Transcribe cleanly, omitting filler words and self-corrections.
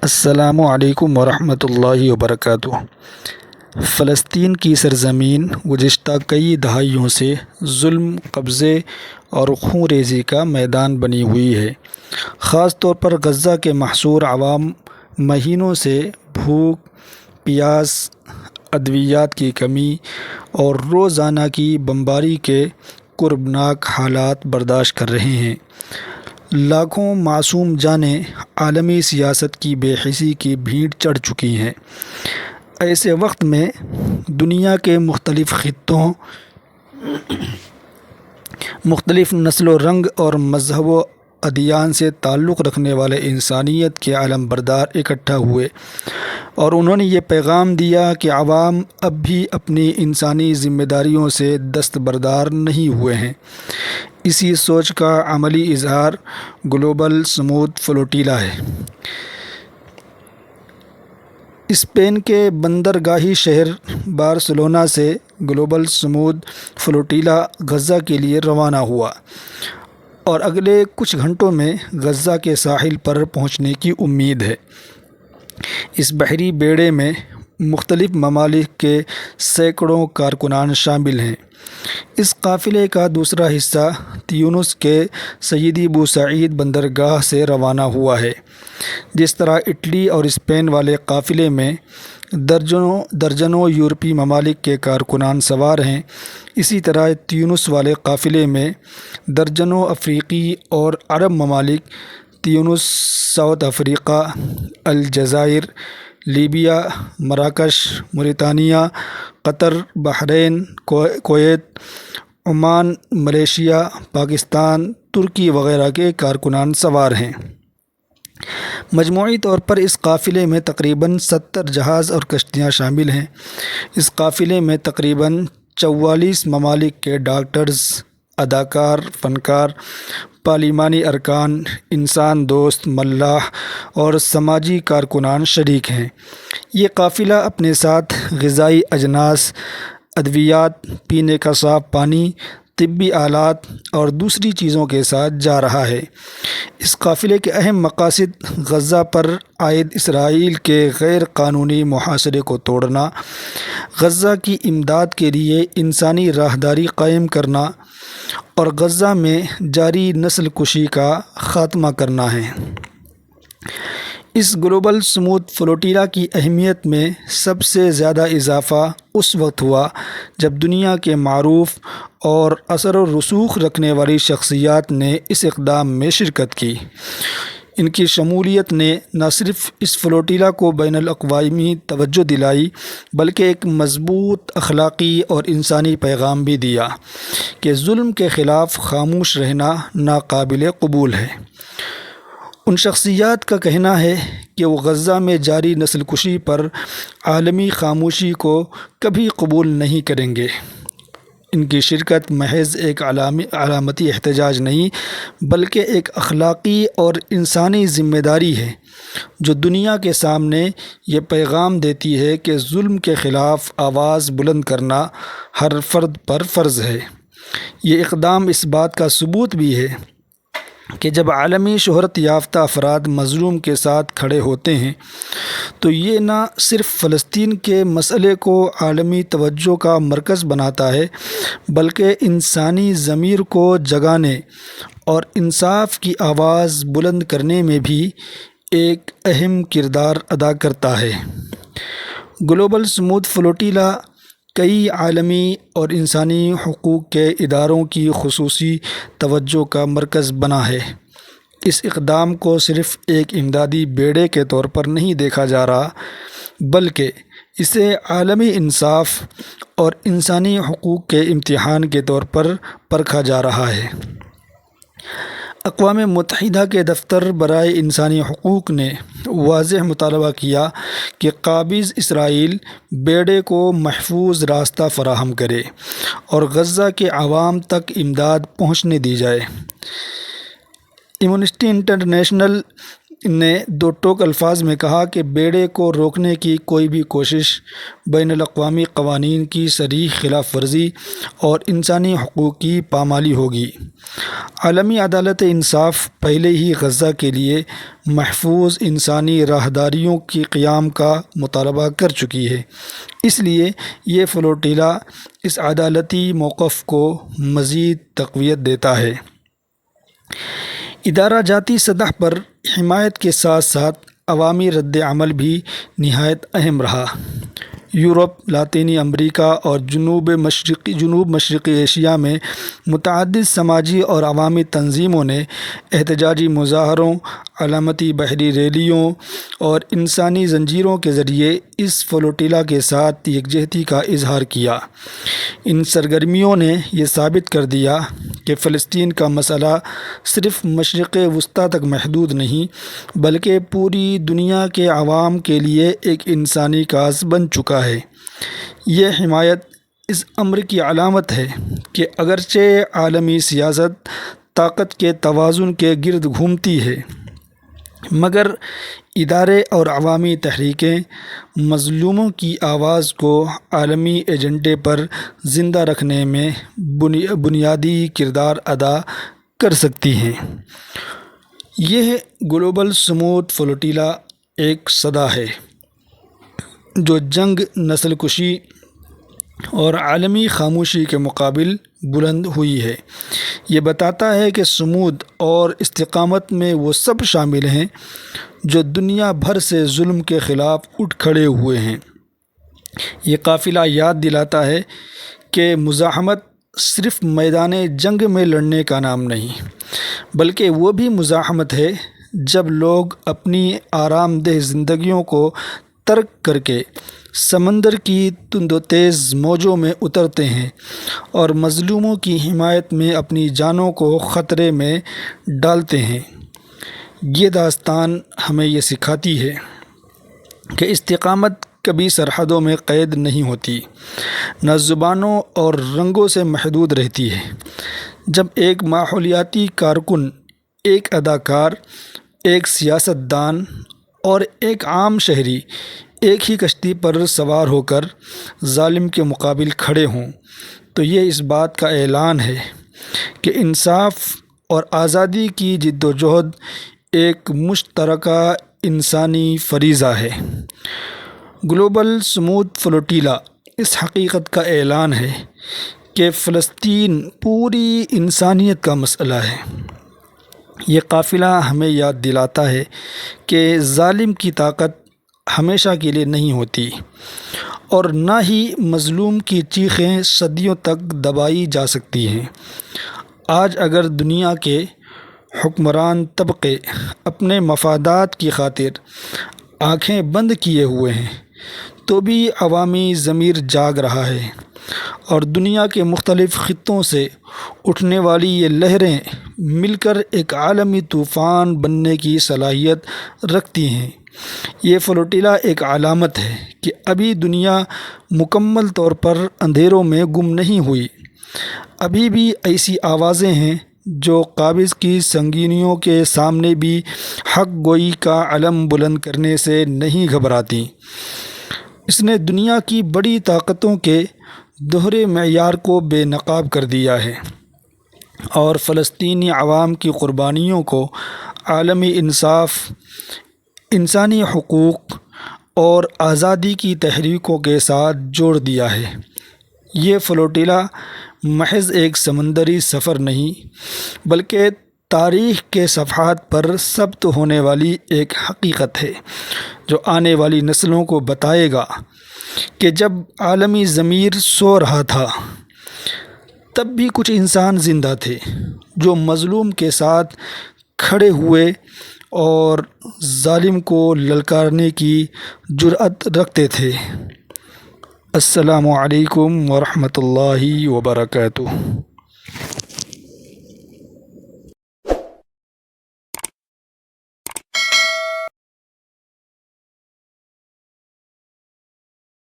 السلام علیکم ورحمۃ اللہ وبرکاتہ۔ فلسطین کی سرزمین گزشتہ کئی دہائیوں سے ظلم، قبضے اور خون ریزی کا میدان بنی ہوئی ہے۔ خاص طور پر غزہ کے محصور عوام مہینوں سے بھوک، پیاس، ادویات کی کمی اور روزانہ کی بمباری کے کربناک حالات برداشت کر رہے ہیں۔ لاکھوں معصوم جانیں عالمی سیاست کی بے حسی کی بھیڑ چڑھ چکی ہیں۔ ایسے وقت میں دنیا کے مختلف خطوں، مختلف نسل و رنگ اور مذہب و ادیان سے تعلق رکھنے والے انسانیت کے علم بردار اکٹھا ہوئے اور انہوں نے یہ پیغام دیا کہ عوام اب بھی اپنی انسانی ذمہ داریوں سے دستبردار نہیں ہوئے ہیں۔ اسی سوچ کا عملی اظہار گلوبل سموتھ فلوٹیلا ہے۔ اسپین کے بندرگاہی شہر بارسلونا سے گلوبل سموتھ فلوٹیلا غزہ کے لیے روانہ ہوا اور اگلے کچھ گھنٹوں میں غزہ کے ساحل پر پہنچنے کی امید ہے۔ اس بحری بیڑے میں مختلف ممالک کے سینکڑوں کارکنان شامل ہیں۔ اس قافلے کا دوسرا حصہ تیونس کے سیدی بوسعید بندرگاہ سے روانہ ہوا ہے۔ جس طرح اٹلی اور اسپین والے قافلے میں درجنوں یورپی ممالک کے کارکنان سوار ہیں، اسی طرح تیونس والے قافلے میں درجنوں افریقی اور عرب ممالک تیونس، ساؤتھ افریقہ، الجزائر، لیبیا، مراکش، Mauritania, Qatar, Bahrain, Kuwait, Oman, Malaysia, Pakistan, Turkey وغیرہ کے کارکنان سوار ہیں۔ مجموعی طور پر اس قافلے میں تقریباً 70 جہاز اور کشتیاں شامل ہیں۔ اس قافلے میں تقریباً 44 ممالک کے ڈاکٹرز، اداکار، فنکار، پارلیمانی ارکان، انسان دوست، ملاح اور سماجی کارکنان شریک ہیں۔ یہ قافلہ اپنے ساتھ غذائی اجناس، ادویات، پینے کا صاف پانی، طبی آلات اور دوسری چیزوں کے ساتھ جا رہا ہے۔ اس قافلے کے اہم مقاصد غزہ پر عائد اسرائیل کے غیر قانونی محاصرے کو توڑنا، غزہ کی امداد کے لیے انسانی راہداری قائم کرنا اور غزہ میں جاری نسل کشی کا خاتمہ کرنا ہے۔ اس گلوبل سموتھ فلوٹیلا کی اہمیت میں سب سے زیادہ اضافہ اس وقت ہوا جب دنیا کے معروف اور اثر و رسوخ رکھنے والی شخصیات نے اس اقدام میں شرکت کی۔ ان کی شمولیت نے نہ صرف اس فلوٹیلا کو بین الاقوامی توجہ دلائی بلکہ ایک مضبوط اخلاقی اور انسانی پیغام بھی دیا کہ ظلم کے خلاف خاموش رہنا ناقابل قبول ہے۔ ان شخصیات کا کہنا ہے کہ وہ غزہ میں جاری نسل کشی پر عالمی خاموشی کو کبھی قبول نہیں کریں گے۔ ان کی شرکت محض ایک علامتی احتجاج نہیں بلکہ ایک اخلاقی اور انسانی ذمہ داری ہے جو دنیا کے سامنے یہ پیغام دیتی ہے کہ ظلم کے خلاف آواز بلند کرنا ہر فرد پر فرض ہے۔ یہ اقدام اس بات کا ثبوت بھی ہے کہ جب عالمی شہرت یافتہ افراد مظلوم کے ساتھ کھڑے ہوتے ہیں تو یہ نہ صرف فلسطین کے مسئلے کو عالمی توجہ کا مرکز بناتا ہے بلکہ انسانی ضمیر کو جگانے اور انصاف کی آواز بلند کرنے میں بھی ایک اہم کردار ادا کرتا ہے۔ گلوبل سموتھ فلوٹیلا کئی عالمی اور انسانی حقوق کے اداروں کی خصوصی توجہ کا مرکز بنا ہے۔ اس اقدام کو صرف ایک امدادی بیڑے کے طور پر نہیں دیکھا جا رہا بلکہ اسے عالمی انصاف اور انسانی حقوق کے امتحان کے طور پر پرکھا جا رہا ہے۔ اقوام متحدہ کے دفتر برائے انسانی حقوق نے واضح مطالبہ کیا کہ قابض اسرائیل بیڑے کو محفوظ راستہ فراہم کرے اور غزہ کے عوام تک امداد پہنچنے دی جائے۔ ایمنسٹی انٹرنیشنل نے دو ٹوک الفاظ میں کہا کہ بیڑے کو روکنے کی کوئی بھی کوشش بین الاقوامی قوانین کی صریح خلاف ورزی اور انسانی حقوق کی پامالی ہوگی۔ عالمی عدالت انصاف پہلے ہی غزہ کے لیے محفوظ انسانی راہداریوں کی قیام کا مطالبہ کر چکی ہے، اس لیے یہ فلوٹیلا اس عدالتی موقف کو مزید تقویت دیتا ہے۔ ادارہ جاتی سطح پر حمایت کے ساتھ ساتھ عوامی رد عمل بھی نہایت اہم رہا۔ یورپ، لاطینی امریکہ اور جنوب مشرقی ایشیا میں متعدد سماجی اور عوامی تنظیموں نے احتجاجی مظاہروں، علامتی بحری ریلیوں اور انسانی زنجیروں کے ذریعے اس فلوٹیلا کے ساتھ یکجہتی کا اظہار کیا۔ ان سرگرمیوں نے یہ ثابت کر دیا کہ فلسطین کا مسئلہ صرف مشرق وسطیٰ تک محدود نہیں بلکہ پوری دنیا کے عوام کے لیے ایک انسانی کاز بن چکا ہے۔ یہ حمایت اس امر کی علامت ہے کہ اگرچہ عالمی سیاست طاقت کے توازن کے گرد گھومتی ہے، مگر ادارے اور عوامی تحریکیں مظلوموں کی آواز کو عالمی ایجنڈے پر زندہ رکھنے میں بنیادی کردار ادا کر سکتی ہیں۔ یہ گلوبل سمود فلوٹیلا ایک صدا ہے جو جنگ، نسل کشی اور عالمی خاموشی کے مقابل بلند ہوئی ہے۔ یہ بتاتا ہے کہ سمود اور استقامت میں وہ سب شامل ہیں جو دنیا بھر سے ظلم کے خلاف اٹھ کھڑے ہوئے ہیں۔ یہ قافلہ یاد دلاتا ہے کہ مزاحمت صرف میدان جنگ میں لڑنے کا نام نہیں، بلکہ وہ بھی مزاحمت ہے جب لوگ اپنی آرام دہ زندگیوں کو ترک کر کے سمندر کی تند و تیز موجوں میں اترتے ہیں اور مظلوموں کی حمایت میں اپنی جانوں کو خطرے میں ڈالتے ہیں۔ یہ داستان ہمیں یہ سکھاتی ہے کہ استقامت کبھی سرحدوں میں قید نہیں ہوتی، نہ زبانوں اور رنگوں سے محدود رہتی ہے۔ جب ایک ماحولیاتی کارکن، ایک اداکار، ایک سیاست دان اور ایک عام شہری ایک ہی کشتی پر سوار ہو کر ظالم کے مقابل کھڑے ہوں تو یہ اس بات کا اعلان ہے کہ انصاف اور آزادی کی جد و جہد ایک مشترکہ انسانی فریضہ ہے۔ گلوبل سمود فلوٹیلا اس حقیقت کا اعلان ہے کہ فلسطین پوری انسانیت کا مسئلہ ہے۔ یہ قافلہ ہمیں یاد دلاتا ہے کہ ظالم کی طاقت ہمیشہ کے لیے نہیں ہوتی اور نہ ہی مظلوم کی چیخیں صدیوں تک دبائی جا سکتی ہیں۔ آج اگر دنیا کے حکمران طبقے اپنے مفادات کی خاطر آنکھیں بند کیے ہوئے ہیں تو بھی عوامی ضمیر جاگ رہا ہے اور دنیا کے مختلف خطوں سے اٹھنے والی یہ لہریں مل کر ایک عالمی طوفان بننے کی صلاحیت رکھتی ہیں۔ یہ فلوٹیلا ایک علامت ہے کہ ابھی دنیا مکمل طور پر اندھیروں میں گم نہیں ہوئی، ابھی بھی ایسی آوازیں ہیں جو قابض کی سنگینیوں کے سامنے بھی حق گوئی کا علم بلند کرنے سے نہیں گھبراتی۔ اس نے دنیا کی بڑی طاقتوں کے دوہرے معیار کو بے نقاب کر دیا ہے اور فلسطینی عوام کی قربانیوں کو عالمی انصاف، انسانی حقوق اور آزادی کی تحریکوں کے ساتھ جوڑ دیا ہے۔ یہ فلوٹیلا محض ایک سمندری سفر نہیں بلکہ تاریخ کے صفحات پر ثبت ہونے والی ایک حقیقت ہے جو آنے والی نسلوں کو بتائے گا کہ جب عالمی ضمیر سو رہا تھا تب بھی کچھ انسان زندہ تھے جو مظلوم کے ساتھ کھڑے ہوئے اور ظالم کو للکارنے کی جرأت رکھتے تھے۔ السلام علیکم ورحمۃ اللہ وبرکاتہ۔